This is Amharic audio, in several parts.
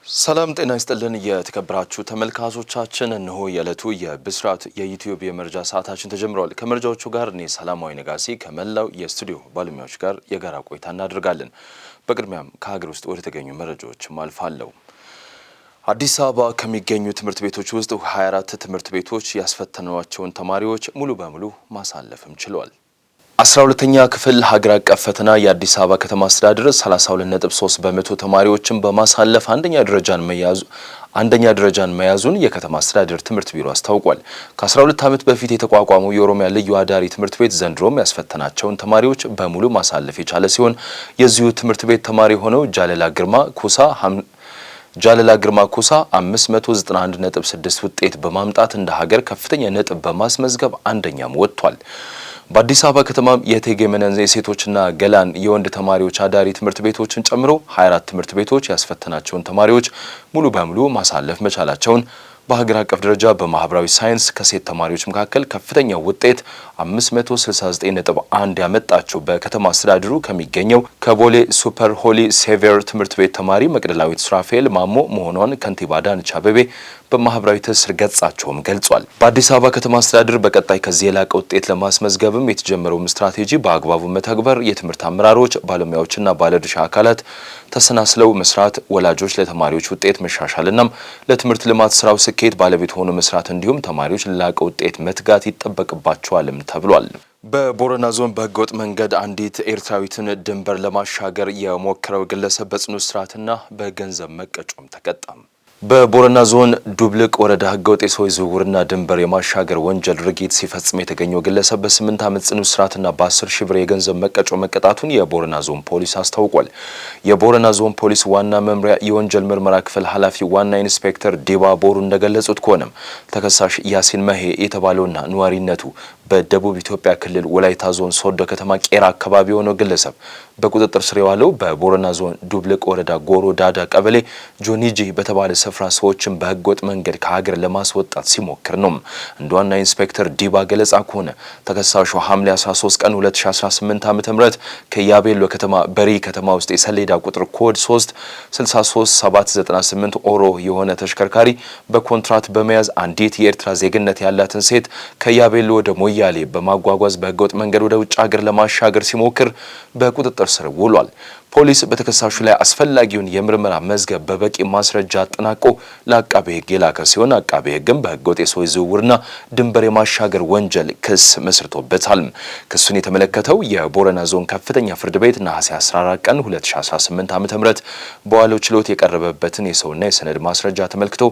ሰላም ጤና ይስጥልን የተከበራችሁ ተመልካቾቻችን እነሆ የዕለቱ የብስራት የዩቲዩብ የመረጃ ሰዓታችን ተጀምሯል። ከመረጃዎቹ ጋር እኔ ሰላማዊ ነጋሲ ከመላው የስቱዲዮ ባለሙያዎች ጋር የጋራ ቆይታ እናደርጋለን። በቅድሚያም ከሀገር ውስጥ ወደ ተገኙ መረጃዎች ማልፋለሁ። አዲስ አበባ ከሚገኙ ትምህርት ቤቶች ውስጥ 24 ትምህርት ቤቶች ያስፈተኗቸውን ተማሪዎች ሙሉ በሙሉ ማሳለፍም ችሏል። 12ኛ ክፍል ሀገር አቀፍ ፈተና የአዲስ አበባ ከተማ አስተዳደር 32.3% ተማሪዎችን በማሳለፍ አንደኛ ደረጃን መያዙን የከተማ አስተዳደር ትምህርት ቢሮ አስታውቋል። ከ12 ዓመት በፊት የተቋቋመው የኦሮሚያ ልዩ አዳሪ ትምህርት ቤት ዘንድሮም ያስፈተናቸውን ተማሪዎች በሙሉ ማሳለፍ የቻለ ሲሆን የዚሁ ትምህርት ቤት ተማሪ ሆነው ጃለላ ግርማ ኩሳ 591.6 ውጤት በማምጣት እንደ ሀገር ከፍተኛ ነጥብ በማስመዝገብ አንደኛም ወጥቷል። በአዲስ አበባ ከተማ የእቴጌ መነን የሴቶችና ገላን የወንድ ተማሪዎች አዳሪ ትምህርት ቤቶችን ጨምሮ 24 ትምህርት ቤቶች ያስፈተናቸውን ተማሪዎች ሙሉ በሙሉ ማሳለፍ መቻላቸውን በሀገር አቀፍ ደረጃ በማህበራዊ ሳይንስ ከሴት ተማሪዎች መካከል ከፍተኛው ውጤት 569.1 ያመጣችው በከተማ አስተዳደሩ ከሚገኘው ከቦሌ ሱፐር ሆሊ ሴቪየር ትምህርት ቤት ተማሪ መቅደላዊት ሱራፌል ማሞ መሆኗን ከንቲባ አዳነች አቤቤ በማህበራዊ ትስስር ገጻቸውም ገልጿል። በአዲስ አበባ ከተማ አስተዳደር በቀጣይ ከዚህ የላቀ ውጤት ለማስመዝገብም የተጀመረውን ስትራቴጂ በአግባቡ መተግበር፣ የትምህርት አመራሮች፣ ባለሙያዎችና ባለድርሻ አካላት ተሰናስለው መስራት፣ ወላጆች ለተማሪዎች ውጤት መሻሻልና ለትምህርት ልማት ስራው ስኬት ባለቤት ሆኖ መስራት እንዲሁም ተማሪዎች ለላቀ ውጤት መትጋት ይጠበቅባቸዋልም ተብሏል። በቦረና ዞን በህገወጥ መንገድ አንዲት ኤርትራዊትን ድንበር ለማሻገር የሞከረው ግለሰብ በጽኑ እስራትና በገንዘብ መቀጮም ተቀጣም። በቦረና ዞን ዱብልቅ ወረዳ ህገወጥ የሰዎች ዝውውርና ድንበር የማሻገር ወንጀል ድርጊት ሲፈጽም የተገኘው ግለሰብ በ8 ዓመት ጽኑ እስራትና በ10 ሺህ ብር የገንዘብ መቀጮ መቀጣቱን የቦረና ዞን ፖሊስ አስታውቋል። የቦረና ዞን ፖሊስ ዋና መምሪያ የወንጀል ምርመራ ክፍል ኃላፊ ዋና ኢንስፔክተር ዲባ ቦሩ እንደገለጹት ከሆነም ተከሳሽ ያሲን መሄ የተባለውና ነዋሪነቱ በደቡብ ኢትዮጵያ ክልል ወላይታ ዞን ሶዶ ከተማ ቄራ አካባቢ የሆነው ግለሰብ በቁጥጥር ስር የዋለው በቦረና ዞን ዱብልቅ ወረዳ ጎሮ ዳዳ ቀበሌ ጆኒጂ በተባለ ስፍራ ሰዎችን በህገወጥ መንገድ ከሀገር ለማስወጣት ሲሞክር ነው። እንደ ዋና ኢንስፔክተር ዲባ ገለጻ ከሆነ ተከሳሹ ሐምሌ 13 ቀን 2018 ዓ.ም ከያቤሎ ከተማ በሪ ከተማ ውስጥ የሰሌዳ ቁጥር ኮድ 363798 ኦሮ የሆነ ተሽከርካሪ በኮንትራት በመያዝ አንዲት የኤርትራ ዜግነት ያላትን ሴት ከያቤሎ ወደ ሞያሌ በማጓጓዝ በህገወጥ መንገድ ወደ ውጭ ሀገር ለማሻገር ሲሞክር በቁጥጥር ስር ውሏል። ፖሊስ በተከሳሹ ላይ አስፈላጊውን የምርመራ መዝገብ በበቂ ማስረጃ አጠናቆ ለአቃቤ ህግ የላከ ሲሆን አቃቤ ህግም በህገወጥ የሰዎች ዝውውርና ድንበር የማሻገር ወንጀል ክስ መስርቶበታል። ክሱን የተመለከተው የቦረና ዞን ከፍተኛ ፍርድ ቤት ነሐሴ 14 ቀን 2018 ዓ.ም በዋለው ችሎት የቀረበበትን የሰውና የሰነድ ማስረጃ ተመልክቶ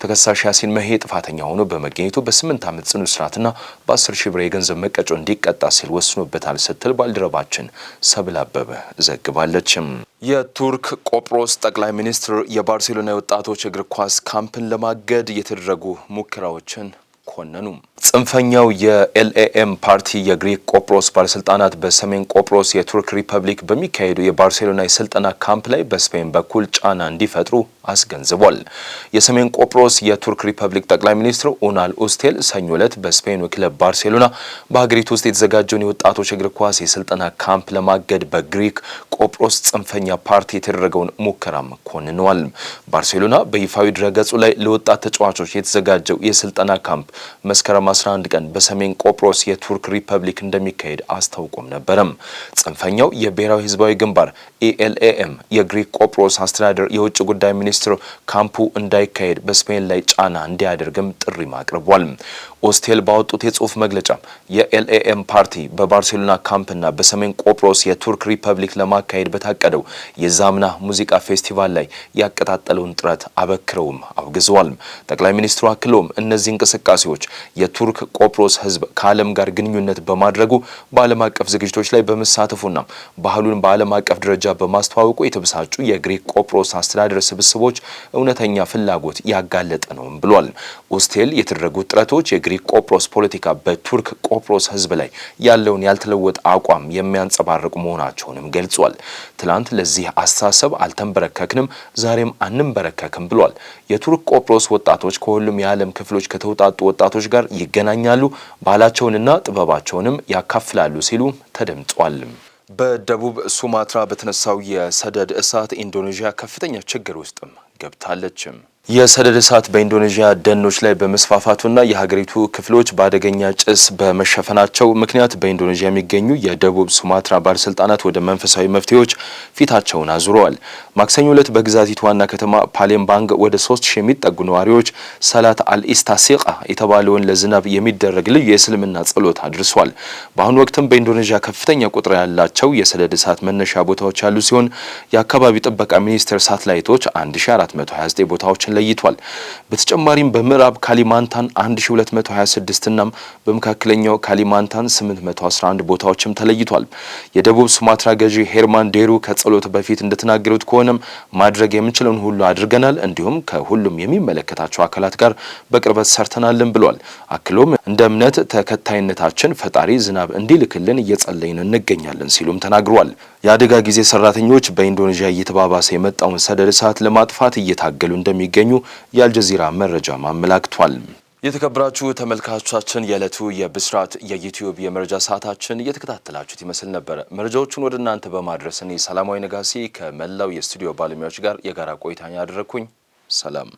ተከሳሽ ያሲን መሄ ጥፋተኛ ሆኖ በመገኘቱ በ8 ዓመት ጽኑ እስራትና በ10 ሺህ ብር የገንዘብ መቀጮ እንዲቀጣ ሲል ወስኖበታል ስትል ባልደረባችን ሰብል አበበ ዘግባለች። የቱርክ ቆጵሮስ ጠቅላይ ሚኒስትር የባርሴሎና የወጣቶች እግር ኳስ ካምፕን ለማገድ የተደረጉ ሙከራዎችን ኮነኑ። ጽንፈኛው የኤልኤኤም ፓርቲ የግሪክ ቆጵሮስ ባለስልጣናት በሰሜን ቆጵሮስ የቱርክ ሪፐብሊክ በሚካሄዱ የባርሴሎና የስልጠና ካምፕ ላይ በስፔን በኩል ጫና እንዲፈጥሩ አስገንዝቧል። የሰሜን ቆጵሮስ የቱርክ ሪፐብሊክ ጠቅላይ ሚኒስትር ኡናል ኡስቴል ሰኞ ዕለት በስፔኑ ክለብ ባርሴሎና በሀገሪቱ ውስጥ የተዘጋጀውን የወጣቶች እግር ኳስ የስልጠና ካምፕ ለማገድ በግሪክ ቆጵሮስ ጽንፈኛ ፓርቲ የተደረገውን ሙከራም ኮንነዋል። ባርሴሎና በይፋዊ ድረገጹ ላይ ለወጣት ተጫዋቾች የተዘጋጀው የስልጠና ካምፕ መስከረም 11 ቀን በሰሜን ቆጵሮስ የቱርክ ሪፐብሊክ እንደሚካሄድ አስታውቆም ነበረም። ጽንፈኛው የብሔራዊ ህዝባዊ ግንባር ኢኤልኤኤም የግሪክ ቆጵሮስ አስተዳደር የውጭ ጉዳይ ሚኒስትር ካምፑ እንዳይካሄድ በስፔን ላይ ጫና እንዲያደርግም ጥሪ አቅርቧል። ኦስቴል ባወጡት የጽሁፍ መግለጫ የኤልኤኤም ፓርቲ በባርሴሎና ካምፕና በሰሜን ቆጵሮስ የቱርክ ሪፐብሊክ ለማካሄድ በታቀደው የዛምና ሙዚቃ ፌስቲቫል ላይ ያቀጣጠለውን ጥረት አበክረውም አውግዘዋል። ጠቅላይ ሚኒስትሩ አክለውም እነዚህ እንቅስቃሴዎች የቱርክ ቆጵሮስ ህዝብ ከዓለም ጋር ግንኙነት በማድረጉ በዓለም አቀፍ ዝግጅቶች ላይ በመሳተፉና ባህሉን በዓለም አቀፍ ደረጃ በማስተዋወቁ የተበሳጩ የግሪክ ቆጵሮስ አስተዳደር ስብስቦች እውነተኛ ፍላጎት ያጋለጠ ነው ብሏል። ኦስቴል የተደረጉት ጥረቶች የግሪክ ቆጵሮስ ፖለቲካ በቱርክ ቆጵሮስ ህዝብ ላይ ያለውን ያልተለወጠ አቋም የሚያንጸባርቁ መሆናቸውንም ገልጿል። ትላንት ለዚህ አስተሳሰብ አልተንበረከክንም፣ ዛሬም አንንበረከክም ብሏል። የቱርክ ቆጵሮስ ወጣቶች ከሁሉም የዓለም ክፍሎች ከተውጣጡ ወጣቶች ጋር ይገናኛሉ፣ ባህላቸውንና ጥበባቸውንም ያካፍላሉ ሲሉ ተደምጧል። በደቡብ ሱማትራ በተነሳው የሰደድ እሳት ኢንዶኔዥያ ከፍተኛ ችግር ውስጥም ገብታለችም። የሰደድ እሳት በኢንዶኔዥያ ደኖች ላይ በመስፋፋቱና የሀገሪቱ ክፍሎች በአደገኛ ጭስ በመሸፈናቸው ምክንያት በኢንዶኔዥያ የሚገኙ የደቡብ ሱማትራ ባለስልጣናት ወደ መንፈሳዊ መፍትሄዎች ፊታቸውን አዙረዋል። ማክሰኞ ዕለት በግዛቲቱ ዋና ከተማ ፓሌምባንግ ወደ 3000 የሚጠጉ ነዋሪዎች ሰላት አልኢስታሲቃ የተባለውን ለዝናብ የሚደረግ ልዩ የእስልምና ጸሎት አድርሷል። በአሁኑ ወቅትም በኢንዶኔዥያ ከፍተኛ ቁጥር ያላቸው የሰደድ እሳት መነሻ ቦታዎች ያሉ ሲሆን የአካባቢ ጥበቃ ሚኒስቴር ሳተላይቶች 1429 ቦታዎችን ለይቷል። በተጨማሪም በምዕራብ ካሊማንታን 1226 እና በመካከለኛው ካሊማንታን 811 ቦታዎችም ተለይቷል። የደቡብ ሱማትራ ገዢ ሄርማን ዴሩ ከጸሎት በፊት እንደተናገሩት ከሆነም ማድረግ የምንችለውን ሁሉ አድርገናል፣ እንዲሁም ከሁሉም የሚመለከታቸው አካላት ጋር በቅርበት ሰርተናልን ብሏል። አክሎም እንደ እምነት ተከታይነታችን ፈጣሪ ዝናብ እንዲልክልን እየጸለይን እንገኛለን ሲሉም ተናግሯል። የአደጋ ጊዜ ሰራተኞች በኢንዶኔዥያ እየተባባሰ የመጣውን ሰደድ እሳት ለማጥፋት እየታገሉ እንደሚገኙ የአልጀዚራ መረጃ አመላክቷል። የተከበራችሁ ተመልካቾቻችን የዕለቱ የብስራት የዩቲዩብ የመረጃ ሰዓታችን እየተከታተላችሁት ይመስል ነበር። መረጃዎቹን ወደ እናንተ በማድረስ እኔ ሰላማዊ ነጋሲ ከመላው የስቱዲዮ ባለሙያዎች ጋር የጋራ ቆይታ ያደረኩኝ። ሰላም።